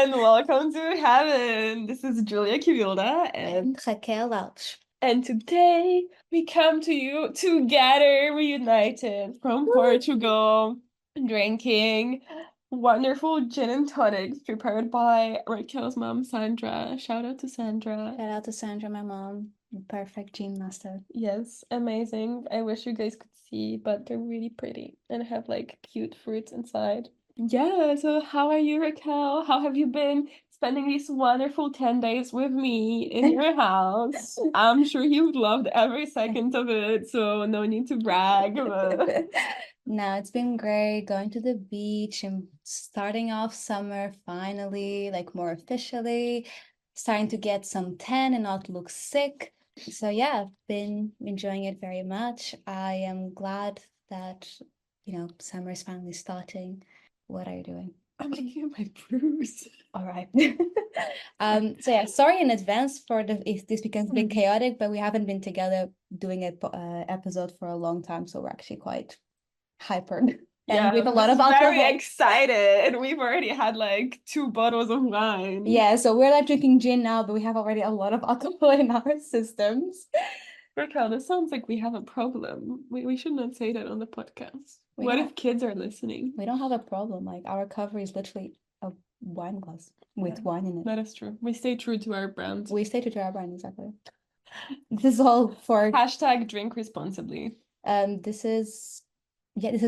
and welcome to heaven. This is Julia Kivilda, and Raquel Welch. today we come to you together, reunited from Portugal, drinking wonderful gin and tonics prepared by Raquel's mom, Sandra. Shout out to Sandra. Shout out to Sandra, my mom. Perfect gene master. Yes, amazing. I wish you guys could see, but they're really pretty and have like cute fruits inside. Yeah, so how are you, Raquel? How have you been spending these wonderful 10 days with me in your house? I'm sure you've loved every second of it, so no need to brag. But... No, it's been great going to the beach and starting off summer finally, like more officially, starting to get some tan and not look sick. So yeah, I've been enjoying it very much. I am glad that, summer is finally starting. What are you doing? I'm making my bruise. All right. So yeah, sorry in advance for if this becomes a bit chaotic, but we haven't been together doing an episode for a long time, so we're actually quite hypered. Yeah, And with a lot of very alcohol. excited. We've already had like 2 bottles of wine. Yeah, so we're like drinking gin now, but we have already a lot of alcohol in our systems. Raquel, this sounds like we have a problem. We should not say that on the podcast. We What don't- if kids are listening? We don't have a problem. Like our cover is literally a wine glass with wine in it. That is true. We stay true to our brand. We stay true to our brand, exactly. This is all for Hashtag drink responsibly. this is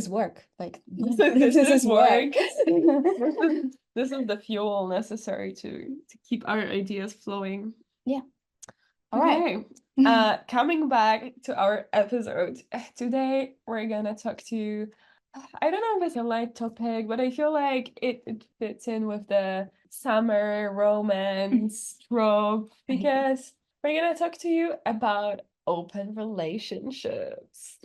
work. Like This is work. work. This is the fuel necessary to keep our ideas flowing. Yeah. All right. Okay. Coming back to our episode today, we're gonna talk to. I don't know if it's a light topic, but I feel like it fits in with the summer romance trope because we're gonna talk to you about open relationships.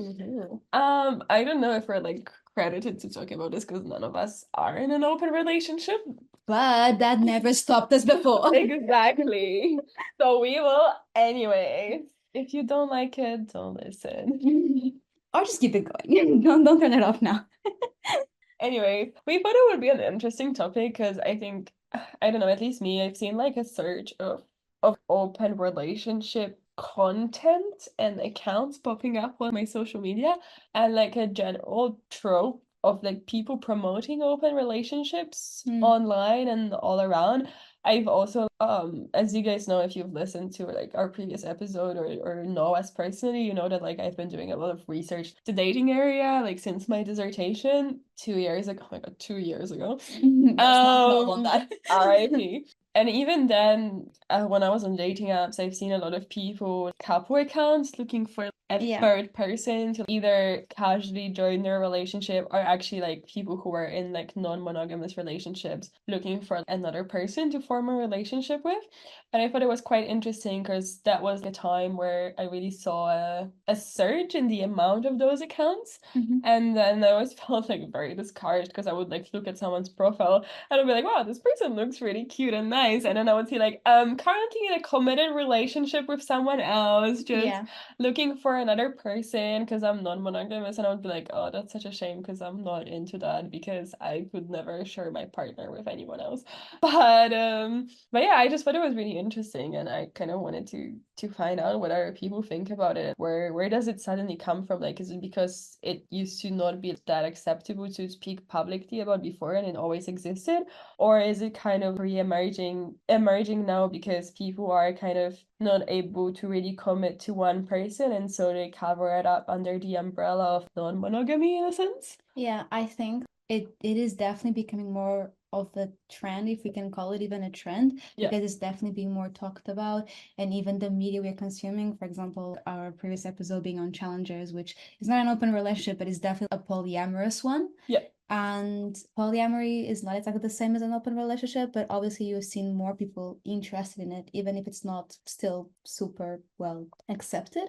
I don't know if we're like credited to talk about this because none of us are in an open relationship. But that never stopped us before. Exactly. So we will anyway. If you don't like it, don't listen. Or just keep it going. Don't turn it off now. Anyway, we thought it would be an interesting topic because I think, I don't know, at least me, I've seen like a surge of open relationship content and accounts popping up on my social media and like a general trope of like people promoting open relationships online and all around. I've also, as you guys know, if you've listened to like our previous episode or know us personally, you know that like I've been doing a lot of research the dating area like since my dissertation 2 years ago. Oh my God, 2 years ago. RIP. And even then, when I was on dating apps, I've seen a lot of people, couple accounts, looking for a third person to either casually join their relationship or actually like people who are in like non-monogamous relationships looking for another person to form a relationship with. And I thought it was quite interesting because that was the time where I really saw a surge in the amount of those accounts. And then I always felt like very discouraged because I would like look at someone's profile and I'd be like, wow, this person looks really cute and nice. And then I would see like, currently in a committed relationship with someone else, just looking for another person because I'm non-monogamous. And I would be like, oh, that's such a shame because I'm not into that because I could never share my partner with anyone else. But yeah, I just thought it was really interesting and I kind of wanted to find out what other people think about it. Where does it suddenly come from? Like, is it because it used to not be that acceptable to speak publicly about before and it always existed? Or is it kind of re-emerging now because people are kind of not able to really commit to one person and so they cover it up under the umbrella of non-monogamy in a sense? Yeah, I think it is definitely becoming more of a trend, if we can call it even a trend, because it's definitely being more talked about. And even the media we're consuming, for example, our previous episode being on challengers, which is not an open relationship, but is definitely a polyamorous one. Yeah. And polyamory is not exactly the same as an open relationship, but obviously you've seen more people interested in it, even if it's not still super well accepted,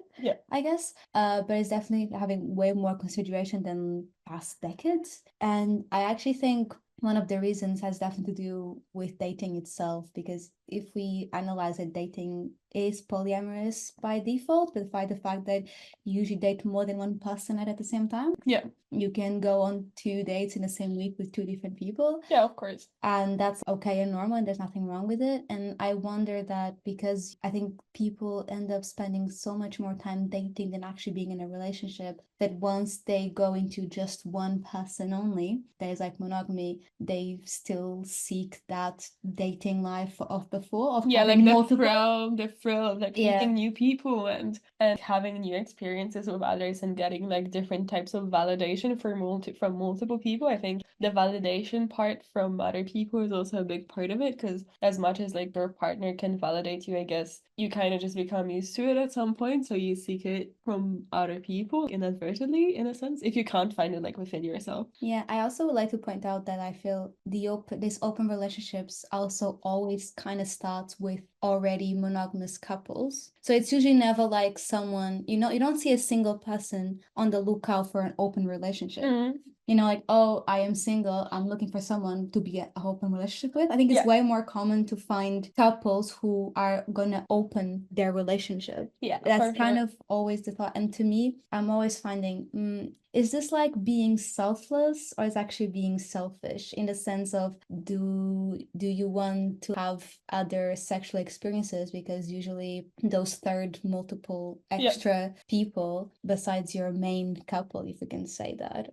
I guess. But it's definitely having way more consideration than past decades. And I actually think one of the reasons has definitely to do with dating itself, because if we analyze it, dating is polyamorous by default, despite the fact that you usually date more than one person at the same time. Yeah. You can go on 2 dates in the same week with 2 different people. Yeah, of course. And that's okay and normal, and there's nothing wrong with it. And I wonder that because I think people end up spending so much more time dating than actually being in a relationship, that once they go into just one person only, that is like monogamy, they still seek that dating life of before, of Yeah, having like multiple. the thrill of like meeting new people and having new experiences with others and getting like different types of validation from multiple people. I think the validation part from other people is also a big part of it, because as much as like your partner can validate you, I guess you kind of just become used to it at some point, so you seek it from other people inadvertently, in a sense, if you can't find it like within yourself. Yeah, I also would like to point out that I feel these open relationships also always kind of starts with already monogamous couples. So it's usually never like someone, you don't see a single person on the lookout for an open relationship. Mm. Like, oh, I am single, I'm looking for someone to be an open relationship with. I think it's Yeah. way more common to find couples who are gonna open their relationship. Yeah, That's for kind sure. of always the thought. And to me, I'm always finding, is this like being selfless, or is actually being selfish, in the sense of do you want to have other sexual experiences, because usually those third multiple extra people besides your main couple, if you can say that,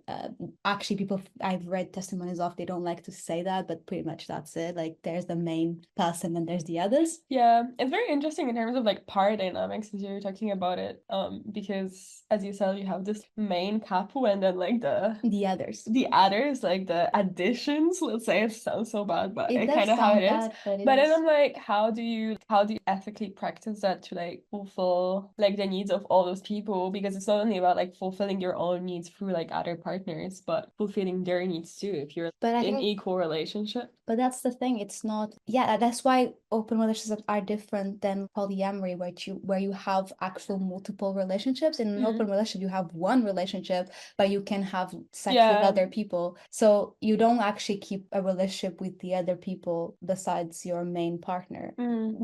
actually people I've read testimonies of, they don't like to say that, but pretty much that's it. Like, there's the main person and there's the others. Yeah, it's very interesting in terms of like power dynamics as you're talking about it. Because as you said, you have this main couple and then like The others. the others, like the additions, let's say. It sounds so bad, but It it does kind of how it sound is. bad, but it But then is. I'm like, how do you ethically practice that to like fulfill like the needs of all those people? Because it's not only about like fulfilling your own needs through like other partners, but fulfilling their needs too if you're But I in think equal relationship. But that's the thing. It's not. Yeah, that's why open relationships are different than polyamory, where you have actual multiple relationships. In an open Mm. relationship, you have one relationship, but you can have sex with Yeah. other people. So you don't actually keep a relationship with the other people besides your main partner.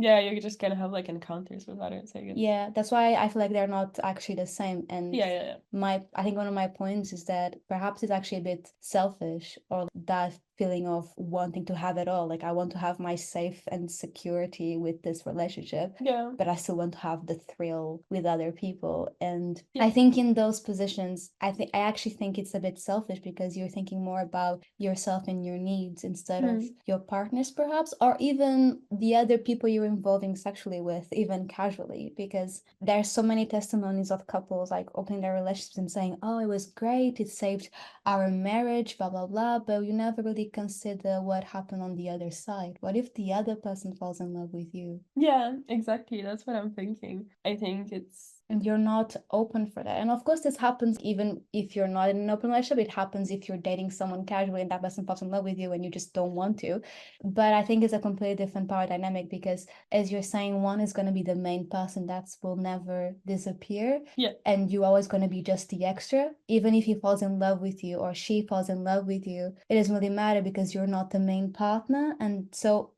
Yeah, you're just gonna have like encounters with others, I guess. Yeah, that's why I feel like they're not actually the same. And Yeah, yeah, yeah. I think one of my points is that perhaps it's actually a bit selfish, or that feeling of wanting to have it all. Like, I want to have my safe and security with this relationship, Yeah. but I still want to have the thrill with other people. And Yeah. I think in those positions, I actually think it's a bit selfish, because you're thinking more about yourself and your needs instead of your partners, perhaps, or even the other people you're involving sexually with, even casually. Because there's so many testimonies of couples like opening their relationships and saying, oh, it was great, it saved our marriage, blah blah blah, but you never really consider what happened on the other side. What if the other person falls in love with you? Yeah, exactly. That's what I'm thinking. I think it's And you're not open for that. And of course, this happens even if you're not in an open relationship. It happens if you're dating someone casually and that person falls in love with you and you just don't want to. But I think it's a completely different power dynamic, because, as you're saying, one is going to be the main person that will never disappear. yeah. And you're always going to be just the extra. Even if he falls in love with you or she falls in love with you, it doesn't really matter, because you're not the main partner. And so,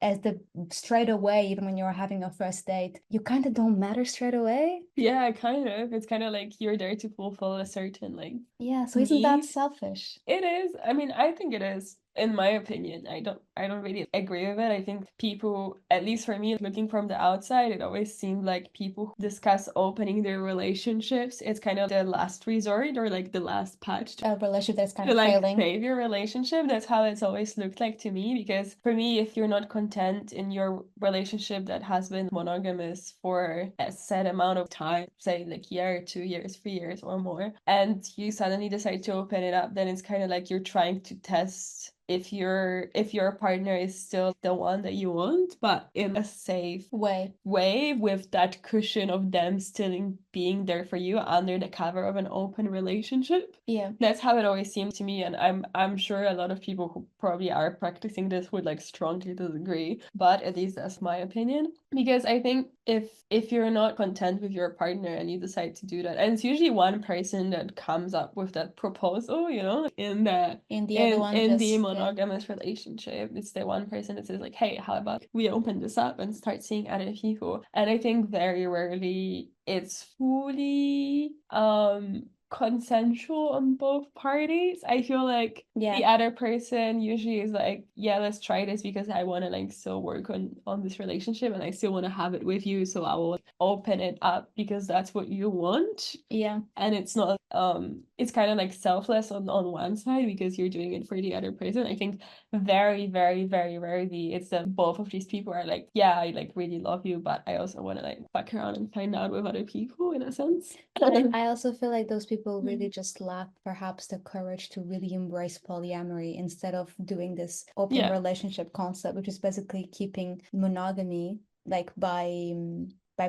straight away, even when you're having a first date, you kind of don't matter straight away. Yeah, kind of. It's kind of like you're there to fulfill a certain like Yeah, so isn't that need. selfish? It is. I mean, I think it is. In my opinion, I don't really agree with it. I think people, at least for me, looking from the outside, it always seemed like people who discuss opening their relationships, it's kind of the last resort or like the last patch A relationship that's kind to of like failing. save your relationship. That's how it's always looked like to me. Because for me, if you're not content in your relationship that has been monogamous for a set amount of time, say like year, 2 years, 3 years or more, and you suddenly decide to open it up, then it's kind of like you're trying to test if your partner is still the one that you want, but in a safe Way. way, with that cushion of them still being there for you under the cover of an open relationship. Yeah. That's how it always seems to me, and I'm sure a lot of people who probably are practicing this would like strongly disagree, but at least that's my opinion. Because I think if you're not content with your partner and you decide to do that, and it's usually one person that comes up with that proposal, you know, And the other one in the just, monogamous relationship, it's the one person that says like, hey, how about we open this up and start seeing other people? And I think very rarely it's fully consensual on both parties. I feel like yeah. the other person usually is like, yeah, let's try this because I want to like still work on this relationship and I still want to have it with you, so I will open it up because that's what you want. Yeah. And it's not it's kind of like selfless on one side because you're doing it for the other person. I think very, very, very rarely it's that both of these people are like, yeah, I like really love you, but I also want to like fuck around and find out with other people in a sense. I also feel like those people really just lack perhaps the courage to really embrace polyamory instead of doing this open Yeah. relationship concept, which is basically keeping monogamy like by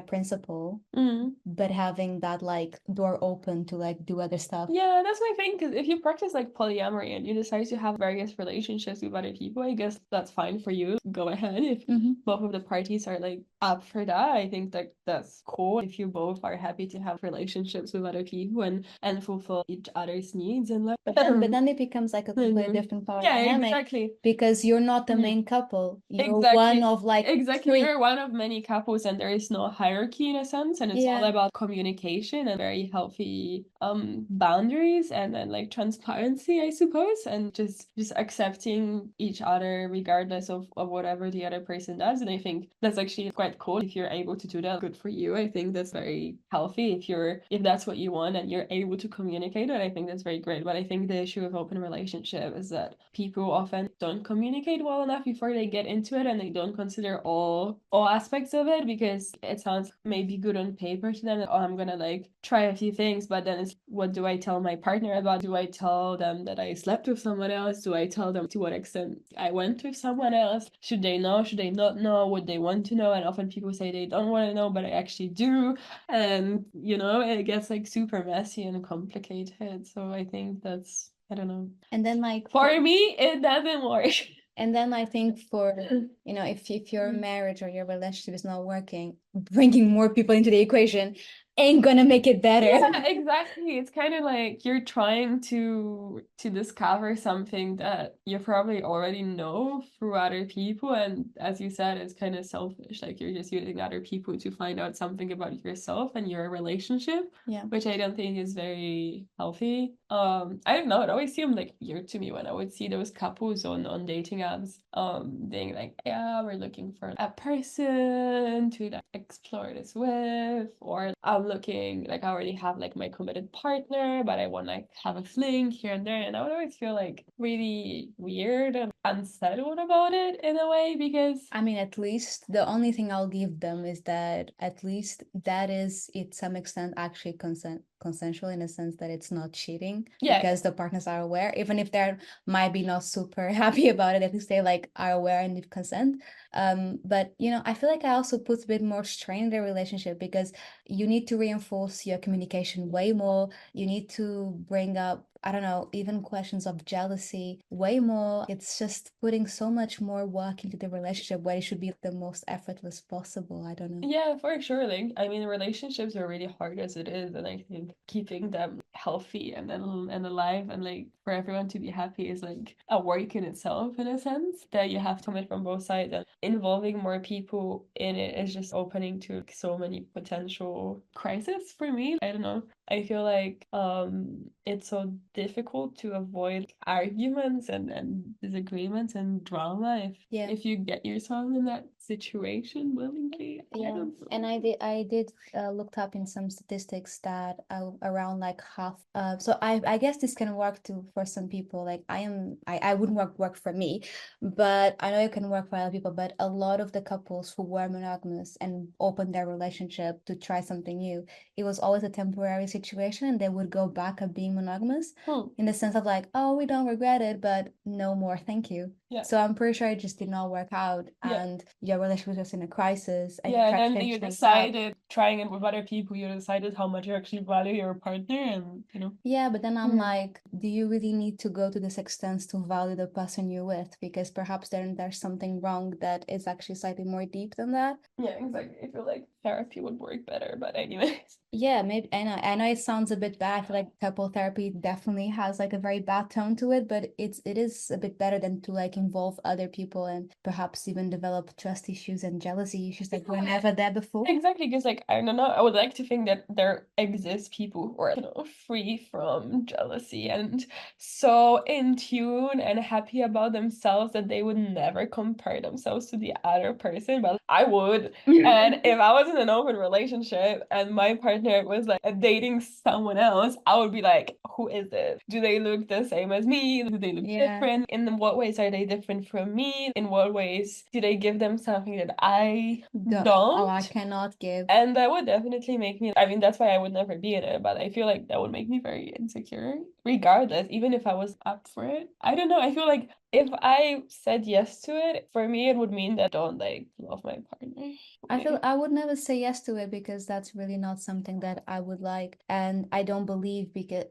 principle, Mm. but having that like door open to like do other stuff. Yeah, that's my thing. Because if you practice like polyamory and you decide to have various relationships with other people, I guess that's fine for you. Go ahead if both of the parties are like up for that. I think that that's cool if you both are happy to have relationships with other people and fulfill each other's needs and like. But then it becomes like a completely different power Yeah, dynamic exactly. because you're not the Mhm. main couple. You're one Exactly. of like Exactly. three. You're one of many couples and there is no hierarchy in a sense, and it's all Yeah. about communication and very healthy boundaries and then like transparency, I suppose, and just accepting each other regardless of whatever the other person does. And I think that's actually quite cool if you're able to do that. Good for you. I think that's very healthy if that's what you want and you're able to communicate it. I think that's very great. But I think the issue with open relationship is that people often don't communicate well enough before they get into it and they don't consider all aspects of it because it sounds maybe good on paper to them. Oh, I'm gonna like try a few things, but then it's what do I tell my partner about? Do I tell them that I slept with someone else? Do I tell them to what extent I went with someone else? Should they know? Should they not know? Would they want to know? And often people say they don't want to know, but I actually do. And you know, it gets like super messy and complicated. So I think that's, I don't know. And then like For me, it doesn't work. And then I think for, you know, if your marriage or your relationship is not working, bringing more people into the equation ain't gonna make it better. Yeah, exactly. It's kind of like you're trying to discover something that you probably already know through other people, and as you said, it's kind of selfish. Like you're just using other people to find out something about yourself and your relationship, Yeah. which I don't think is very healthy. I don't know. It always seemed like weird to me when I would see those couples on dating apps, being like, yeah, we're looking for a person to like explore this with, or I'm looking like I already have like my committed partner, but I want to like have a fling here and there, and I would always feel like really weird and unsettled about it in a way because I mean, at least the only thing I'll give them is that at least that is, to some extent, actually consensual in a sense that it's not cheating yeah. because the partners are aware, even if they're might be not super happy about it, at least they like are aware and give consent. But you know, I feel like I also put a bit more strain in the relationship because you need to reinforce your communication way more. You need to bring up, I don't know, even questions of jealousy way more. It's just putting so much more work into the relationship where it should be the most effortless possible. I don't know. Yeah, for sure. Like, I mean, relationships are really hard as it is, and I think keeping them healthy and alive and like for everyone to be happy is like a work in itself in a sense that you have to commit from both sides. And involving more people in it is just opening to like, so many potential crises for me. I don't know. I feel like it's so difficult to avoid arguments and disagreements and drama Yeah. if you get yourself in that situation willingly. I Yeah, don't know. and I did looked up in some statistics that around like half. So I guess this can work too for some people. Like I wouldn't work for me, but I know it can work for other people. But a lot of the couples who were monogamous and opened their relationship to try something new, it was always a temporary situation, and they would go back at being monogamous in the sense of like, oh, we don't regret it, but no more, thank you. Yeah. So I'm pretty sure it just did not work out, Yeah. and your relationship was just in a crisis, and you Yeah, and tried to then change you things up. decided, trying it with other people, you decided how much you actually value your partner, and Yeah, but then I'm Mhm. like, do you really need to go to this extent to value the person you're with? Because perhaps there's something wrong that is actually slightly more deep than that. Yeah, exactly. I feel like therapy would work better, but anyways. Yeah, maybe I know it sounds a bit bad. I feel like couple therapy definitely has like a very bad tone to it, but it is a bit better than to like involve other people and perhaps even develop trust issues and jealousy issues that were never there before. Exactly, because like I don't know, I would like to think that there exist people who are, free from jealousy and so in tune and happy about themselves that they would never compare themselves to the other person. But I would. And if I was in an open relationship and my partner was like dating someone else, I would be like, who is it? Do they look the same as me? Do they look different? In what ways are they different from me? In what ways do they give them something that I Oh, I don't? cannot give. And that would definitely make me, I mean, that's why I would never be in it, but I feel like that would make me very insecure, regardless, even if I was up for it. I don't know. I feel like if I said yes to it, for me, it would mean that I don't like love my partner. I feel I would never say yes to it because that's really not something that I would like, and I don't believe because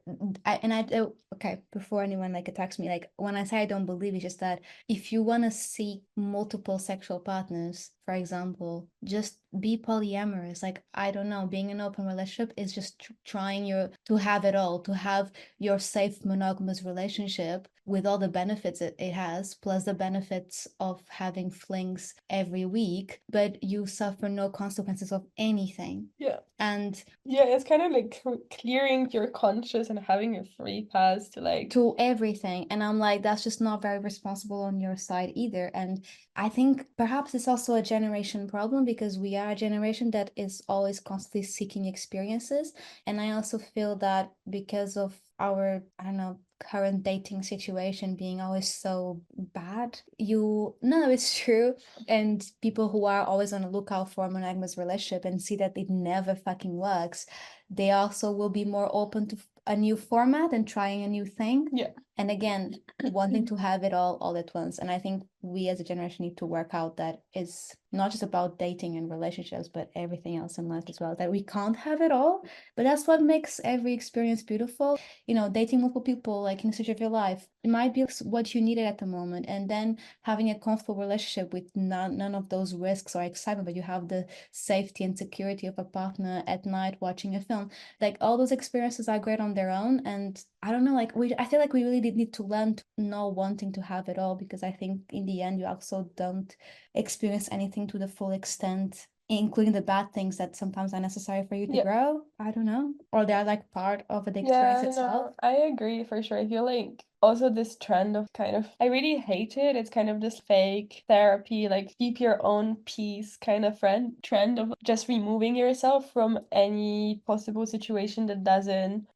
okay, before anyone like attacks me, like when I say I don't believe, it's just that if you want to seek multiple sexual partners, for example, just be polyamorous. Like I don't know, being in an open relationship is just trying your to have it all, to have your safe monogamous relationship with all the benefits it has, plus the benefits of having flings every week, but you suffer no consequences of anything. Yeah. And yeah, it's kind of like clearing your conscience and having a free pass to like to everything. And I'm like, that's just not very responsible on your side either. And I think perhaps it's also a generation problem because we are a generation that is always constantly seeking experiences. And I also feel that because of our, I don't know, current dating situation being always so bad, no, it's true. And people who are always on the lookout for a monogamous relationship and see that it never fucking works, they also will be more open to a new format and trying a new thing. Yeah. And again, wanting to have it all at once. And I think we as a generation need to work out that it's not just about dating and relationships, but everything else in life as well. That we can't have it all, but that's what makes every experience beautiful. Dating multiple people like in the stage of your life, it might be what you needed at the moment. And then having a comfortable relationship with none of those risks or excitement, but you have the safety and security of a partner at night watching a film. Like all those experiences are great on their own. And I don't know, like I feel like we really did need to learn to not wanting to have it all, because I think in the end you also don't experience anything to the full extent, including the bad things that sometimes are necessary for you to grow. I don't know. Or they are like part of the experience Yeah, itself. no, I agree for sure. I feel like also this trend of I really hate it. It's kind of this fake therapy, like keep your own peace kind of trend of just removing yourself from any possible situation that doesn't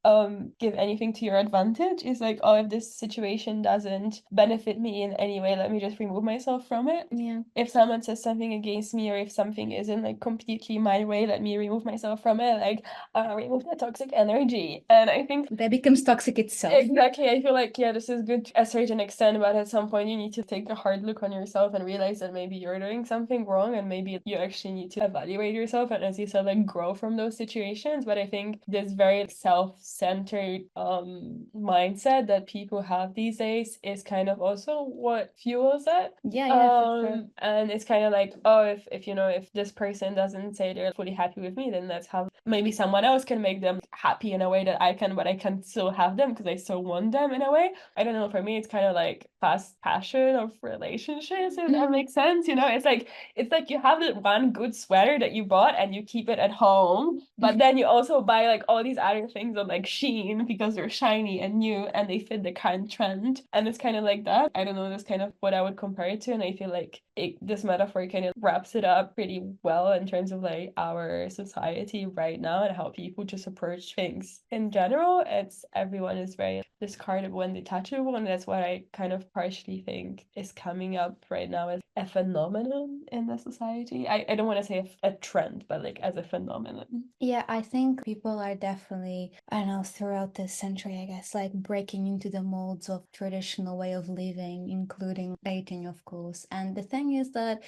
give anything to your advantage. It's like, oh, if this situation doesn't benefit me in any way, let me just remove myself from it. Yeah. If someone says something against me or if something isn't like completely my way, let me remove myself from it. Like remove that toxic energy. And I think that becomes toxic itself. exactly, I feel like, yeah, this is good to a certain extent, but at some point you need to take a hard look on yourself and realize that maybe you're doing something wrong and maybe you actually need to evaluate yourself and, as you said, like grow from those situations. But I think this very self-centered mindset that people have these days is kind of also what fuels it. Yeah, for sure. And it's kind of like, oh, if this person doesn't say they're fully happy with me, then let's have maybe someone else can make them happy in a way that I can, but I can still have them because I still want them in a way. I don't know, for me it's kind of like fast passion of relationships, if that makes sense. It's like you have that one good sweater that you bought and you keep it at home, but then you also buy like all these other things on like Shein because they're shiny and new and they fit the current trend. And it's kind of like that. I don't know, that's kind of what I would compare it to. And I feel like this metaphor kind of wraps it up pretty well in terms of like our society right right now and how people just approach things in general. It's everyone is very discardable and detachable, and that's what I kind of partially think is coming up right now as a phenomenon in the society. I don't want to say a trend, but like as a phenomenon. Yeah, I think people are definitely, I don't know, throughout this century, I guess, like breaking into the molds of traditional way of living, including dating, of course. And the thing is that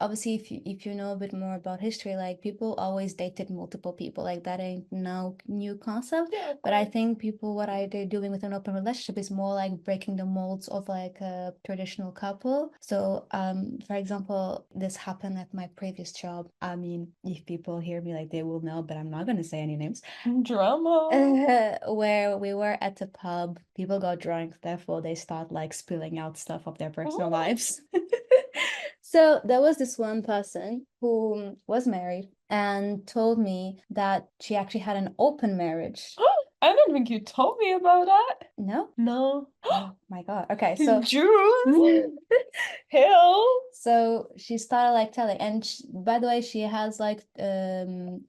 obviously, if you know a bit more about history, like people always dated multiple people, like that ain't no new concept. Yeah, but I think people, what are they doing with an open relationship is more like breaking the molds of like a traditional couple. So, for example, this happened at my previous job. I mean, if people hear me, like they will know, but I'm not gonna say any names. drama. Where we were at the pub, people got drunk, therefore they start like spilling out stuff of their personal lives. So there was this one person who was married and told me that she actually had an open marriage. I don't think you told me about that. No? No. Oh my God. Okay, so Juice. Hill. so she started like telling, and by the way, she has like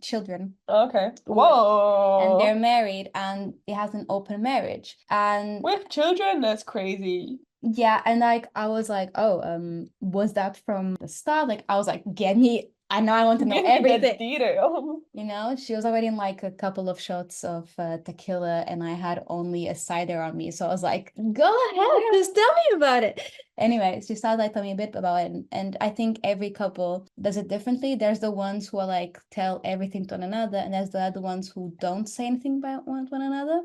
children. Okay. And they're Whoa. married, and it has an open marriage. And With children, that's crazy. yeah, and like I was like, oh, was that from the start? Like I was like, get me. I know I want to know Give me the everything. detail. You know, she was already in like a couple of shots of tequila, and I had only a cider on me. So I was like, go ahead, just tell me about it. Anyway, she started like telling me a bit about it. And I think every couple does it differently. There's the ones who are like tell everything to one another, and there's the other ones who don't say anything about one another,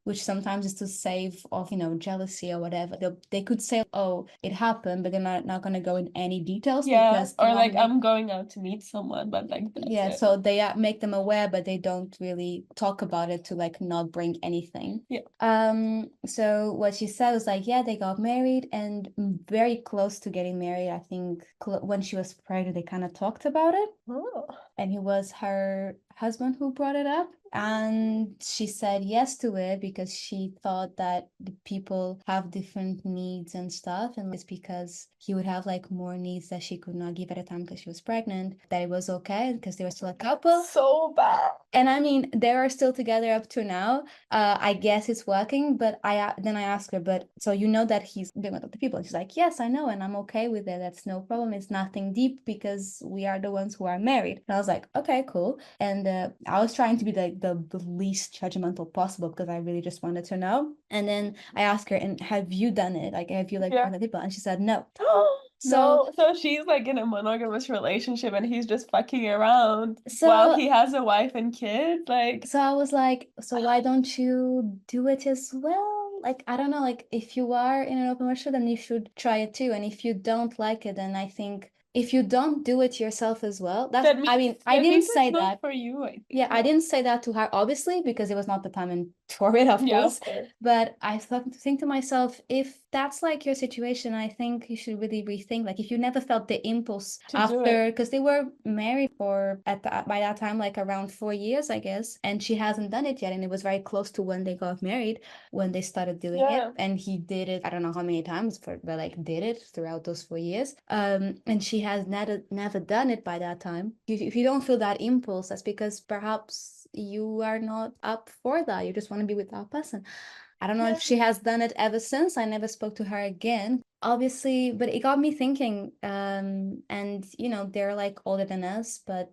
which sometimes is to save of, you know, jealousy or whatever. They could say, oh, it happened, but they're not going to go in any details Yeah, because they or want like to make I'm going out to meet someone, but like that's yeah, it. so they make them aware, but they don't really talk about it to like not bring anything. Yeah. So what she said was like, yeah, they got married and very close to getting married. I think when she was pregnant, they kind of talked about it. Oh. And it was her husband who brought it up. And she said yes to it because she thought that the people have different needs and stuff. And it's because he would have like more needs that she could not give at a time because she was pregnant, that it was okay because they were still a couple. So bad. And I mean, they are still together up to now. I guess it's working, but then I asked her, but so you know that he's been with other people? And she's like, yes, I know, and I'm okay with it. That's no problem. It's nothing deep because we are the ones who are married. And I was like, okay, cool. And I was trying to be like the least judgmental possible because I really just wanted to know. And then I asked her, and have you done it? Like, have you like Yeah. other people? And she said no. No, so she's like in a monogamous relationship and he's just fucking around while So he has a wife and kids. Like, so I was like, so why don't you do it as well? Like, I don't know, like if you are in an open relationship, then you should try it too. And if you don't like it, then I think if you don't do it yourself as well, that's, I mean, I that didn't means say it's not that. for you, I think. Yeah, I didn't say that to her, obviously, because it was not the time and for it, of Yeah, course. of course. But I think to myself, if that's like your situation, I think you should really rethink. Like, if you never felt the impulse To do after, it. because they were married for by that time, like around 4 years, I guess, and she hasn't done it yet, and it was very close to when they got married, when they started doing it, Yeah. and he did it. I don't know how many times, but like did it throughout those 4 years. And she has never done it by that time. If you don't feel that impulse, that's because perhaps you are not up for that. You just want to be with that person. I don't know if she has done it ever since. I never spoke to her again, obviously, but it got me thinking. And you know, they're like older than us, but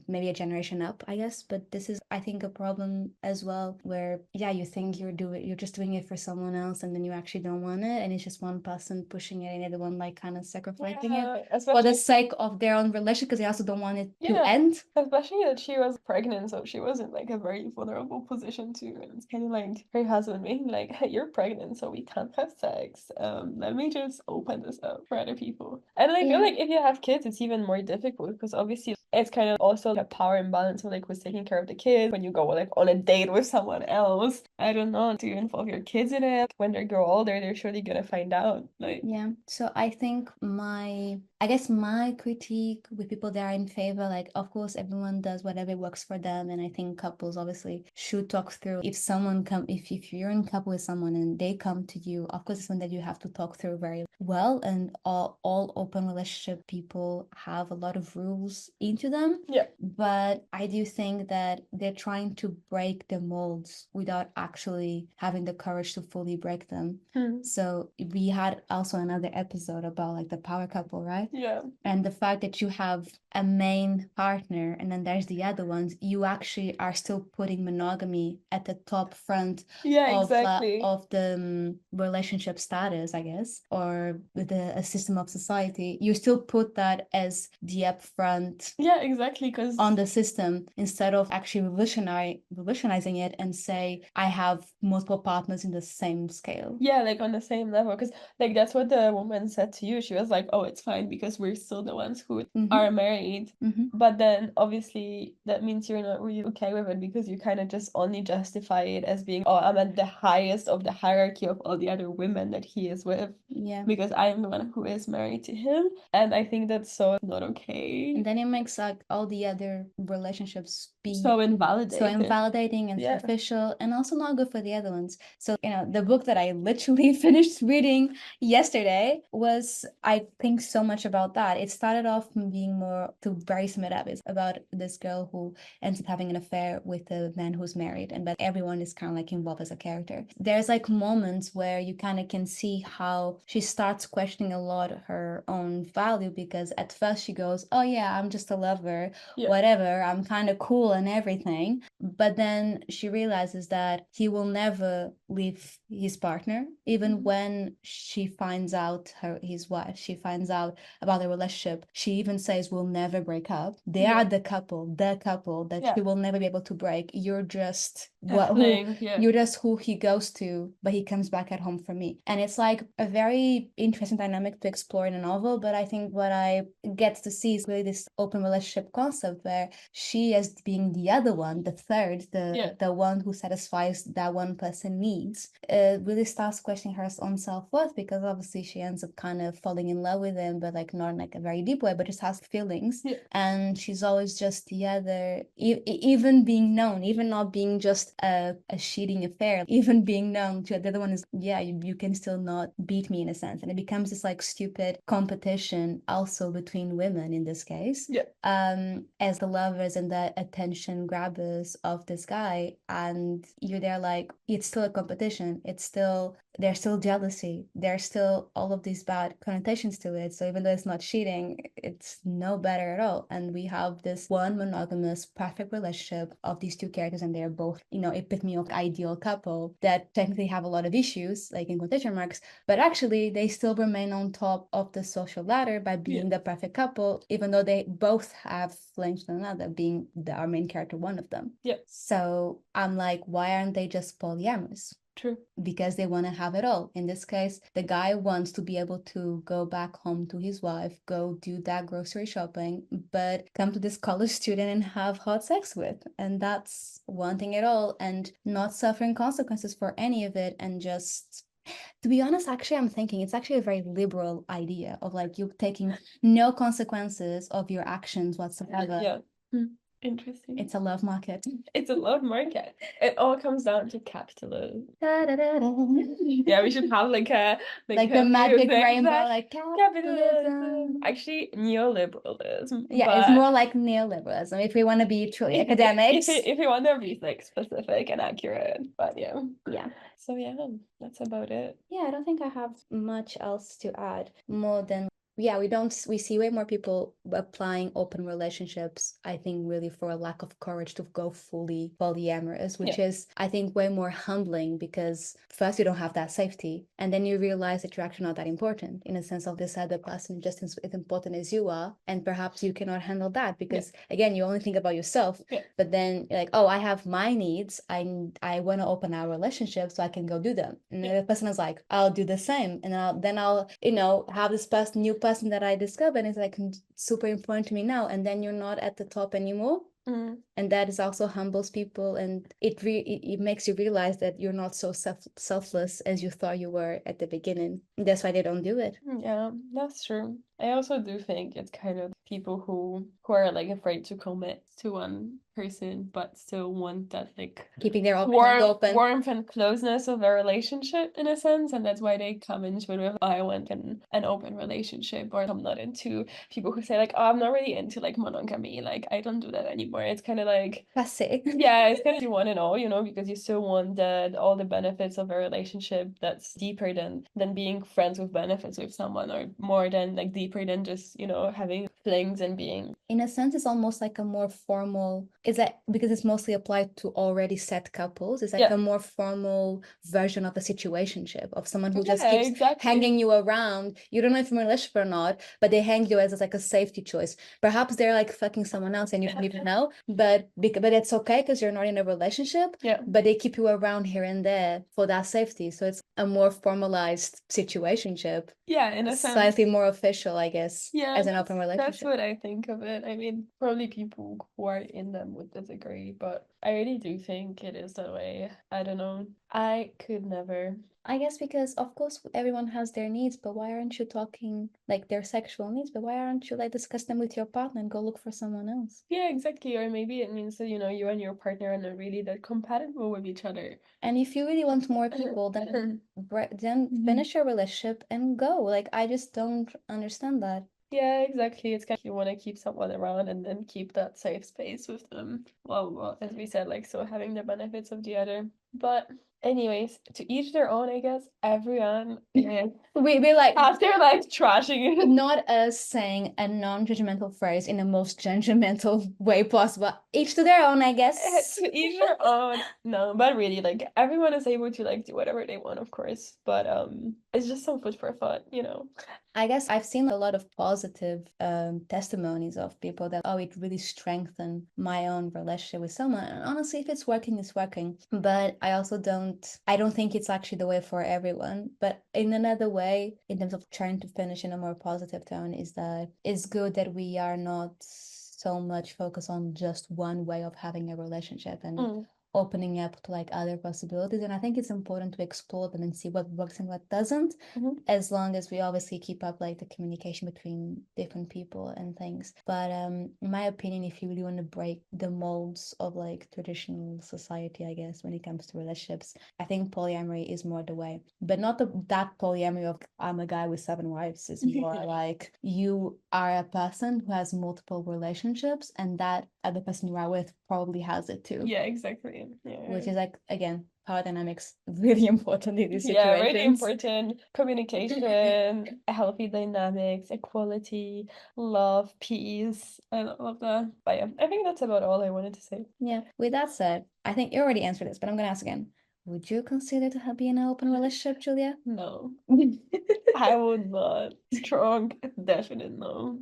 maybe a generation up, I guess. But this is, I think, a problem as well, where yeah, you think you're just doing it for someone else, and then you actually don't want it, and it's just one person pushing it, and the other one like kind of sacrificing it for the sake of their own relationship, because they also don't want it to end. Especially that she was pregnant, so she was in like a very vulnerable position too. And it's kind of like her husband being like, hey, you're pregnant, so we can't have sex. Let me just open this up for other people. And I feel Yeah. like if you have kids, it's even more difficult because obviously it's kind of also a power imbalance of like who's taking care of the kids when you go like on a date with someone else. I don't know, do you involve your kids in it? When they grow older, they're surely gonna find out. Like, Yeah. So I think my I guess my critique with people that are in favor, like, of course, everyone does whatever works for them. And I think couples obviously should talk through. If someone if you're in couple with someone and they come to you, of course, it's something that you have to talk through very well. And all open relationship people have a lot of rules into them. Yeah. But I do think that they're trying to break the molds without actually having the courage to fully break them. So we had also another episode about like the power couple, right? Yeah. And the fact that you have a main partner and then there's the other ones, you actually are still putting monogamy at the top front Yeah, of exactly. of the relationship status, I guess, or a system of society. You still put that as the upfront Yeah, exactly. Because on the system instead of actually revolutionizing it and say, I have multiple partners in the same scale. yeah, like on the same level. Because like that's what the woman said to you. She was like, "Oh, it's fine because we're still the ones who are married." But then obviously that means you're not really okay with it because you kind of just only justify it as being, "Oh, I'm at the highest of the hierarchy of all the other women that he is with." Yeah. Because I am the one who is married to him. And I think that's so not okay. And then it makes like all the other relationships be So invalidating and Yeah. superficial and also not good for the other ones. So, the book that I literally finished reading yesterday was, I think, so much about that. It started off being more, to very sum it up, it's about this girl who ends up having an affair with a man who's married, but everyone is kind of like involved as a character. There's like moments where you kind of can see how she starts questioning a lot her own value, because at first she goes, oh yeah, I'm just a lover, whatever, I'm kind of cool and everything. But then she realizes that he will never leave his partner, even when she finds out his wife, she finds out about the relationship. She even says, we'll never break up. They are the couple that she will never be able to break. You're just you're just who he goes to, but he comes back at home for me. And it's like a very interesting dynamic to explore in a novel. But I think what I get to see is really this open relationship concept where she, as being the other one, the third, the one who satisfies that one person needs, really starts questioning her own self-worth, because obviously she ends up kind of falling in love with him, but like not in like a very deep way, but just has feelings. And she's always just the other, even being known, even not being just a cheating affair, even being known to the other one is, yeah, you can still not beat me in a sense. And it becomes this like stupid competition also between women in this case, as the lovers and the attention grabbers of this guy. And you're there like, it's still a competition, there's still jealousy, there's still all of these bad connotations to it. So even though it's not cheating, it's no better at all. And we have this one monogamous perfect relationship of these two characters, and they're both, epitome of ideal couple that technically have a lot of issues, like in quotation marks, but actually they still remain on top of the social ladder by being the perfect couple, even though they both have flames to another, being our main character one of them. So I'm like, why aren't they just polyamorous? True. Because they want to have it all. In this case, the guy wants to be able to go back home to his wife, go do that grocery shopping, but come to this college student and have hot sex with. And that's wanting it all and not suffering consequences for any of it. And just, to be honest, actually, I'm thinking it's actually a very liberal idea of like you taking no consequences of your actions whatsoever. Interesting. It's a love market. It's a love market. It all comes down to capitalism. Yeah, we should have like a the magic rainbow, like capitalism. Actually, neoliberalism. Yeah, it's more like neoliberalism if we want to be truly academics. If we want to be like specific and accurate, but yeah. So yeah, that's about it. Yeah, I don't think I have much else to add more than, we see way more people applying open relationships, I think, really for a lack of courage to go fully polyamorous, which is, I think, way more humbling, because first you don't have that safety, and then you realize that you're actually not that important, in a sense of this other person just as important as you are, and perhaps you cannot handle that because again, you only think about yourself, but then you're like, oh, I have my needs, I want to open our relationship so I can go do them, and the person is like, I'll do the same, and then I'll have this new person that I discovered, and it's like super important to me now, and then you're not at the top anymore. And that is also humbles people, and it makes you realize that you're not so selfless as you thought you were at the beginning. That's why they don't do it. Yeah, that's true. I also do think it's kind of people who are like afraid to commit to one person but still want that like Keeping their options open. warmth and closeness of a relationship in a sense, and that's why they come into it with I want an open relationship, or I'm not into people who say like, oh, I'm not really into like monogamy, like I don't do that anymore. It's kind of like Passé. yeah, it's kind of you want it all, you know, because you still want that all the benefits of a relationship that's deeper than being friends with benefits with someone, or more than like deeper than just, you know, having flings and being. In a sense, it's almost like a more formal, is that because it's mostly applied to already set couples, it's like Yeah. a more formal version of a situationship, of someone who just Yeah, keeps exactly. hanging you around. You don't know if you're in a relationship or not, but they hang you as like a safety choice. Perhaps they're like fucking someone else and you don't even know, but it's okay because you're not in a relationship. Yeah. But they keep you around here and there for that safety. So it's a more formalized situationship. Yeah, in a sense. Slightly more official, I guess, Yeah, as an open that's relationship. what I think of it. I mean, probably people who are in them would disagree, but I really do think it is that way. I don't know. I could never. I guess because of course everyone has their needs, but why aren't you talking like their sexual needs? But why aren't you like discuss them with your partner and go look for someone else? Yeah, exactly. Or maybe it means that, you know, you and your partner are not really that compatible with each other. And if you really want more people, then finish your relationship and go. Like I just don't understand that. Yeah, exactly. It's kind of you want to keep someone around and then keep that safe space with them. Well, as we said, like, so having the benefits of the other. But anyways, to each their own, I guess. Everyone we like after like trashing it. Not us saying a non-judgmental phrase in the most judgmental way possible. Each to their own, I guess. To each their own. No, but really, like everyone is able to like do whatever they want, of course. But it's just some food for thought, you know. I guess I've seen a lot of positive testimonies of people that, oh, it really strengthened my own relationship with someone. And honestly, if it's working, it's working. But I don't think it's actually the way for everyone. But in another way, in terms of trying to finish in a more positive tone, is that it's good that we are not so much focused on just one way of having a relationship and opening up to like other possibilities. And I think it's important to explore them and see what works and what doesn't, as long as we obviously keep up like the communication between different people and things. But in my opinion, if you really want to break the molds of like traditional society, I guess, when it comes to relationships, I think polyamory is more the way. But not that polyamory of I'm a guy with 7 wives. It's more like you are a person who has multiple relationships, and that other person you are with probably has it too. Yeah, exactly. Yeah. Which is like, again, power dynamics really important in these situations. Yeah, really important. Communication, healthy dynamics, equality, love, peace, and all of that. But yeah, I think that's about all I wanted to say. Yeah. With that said, I think you already answered this, but I'm gonna ask again. Would you consider to be in an open relationship, Julia? No. I would not. Strong, definite no.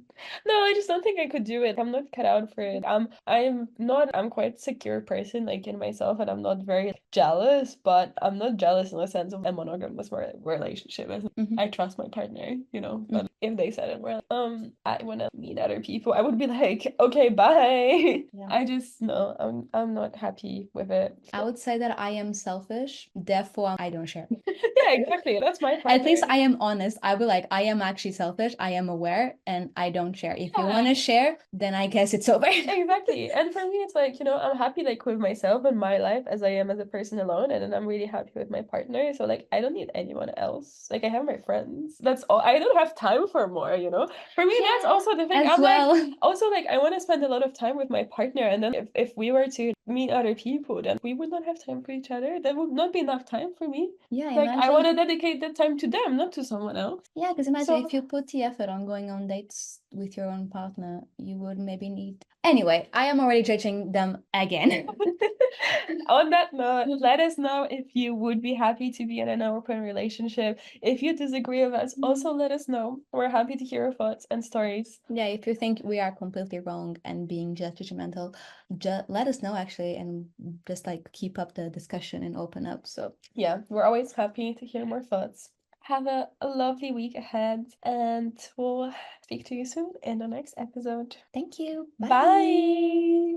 No, I just don't think I could do it. I'm not cut out for it. I'm quite secure person like in myself, and I'm not very jealous, but I'm not jealous in the sense of a monogamous relationship. I trust my partner, you know, but if they said it were I wanna meet other people, I would be like, okay, bye. Yeah. I just no, I'm not happy with it. I would say that I am selfish, therefore I don't share. Yeah, exactly. That's my partner. At least I am honest. I will like, I am actually selfish. I am aware and I don't share. If you want to share, then I guess it's over. Exactly. And for me, it's like, you know, I'm happy like with myself and my life as I am as a person alone. And then I'm really happy with my partner. So like, I don't need anyone else. Like I have my friends. That's all. I don't have time for more, you know? For me, that's also the thing. I'm like, also like, I want to spend a lot of time with my partner. And then if we were to meet other people, then we would not have time for each other. That would not be enough time for me. Yeah, like I want to dedicate that time to them, not to someone else. Yeah, because imagine if you put the effort on going on dates with your own partner, you would maybe need. Anyway, I am already judging them again. On that note, let us know if you would be happy to be in an open relationship. If you disagree with us, also let us know. We're happy to hear your thoughts and stories. Yeah, if you think we are completely wrong and being judgmental, let us know actually, and just like keep up the discussion and open up. So yeah, we're always happy to hear more thoughts. Have a lovely week ahead, and we'll speak to you soon in the next episode. Thank you. Bye.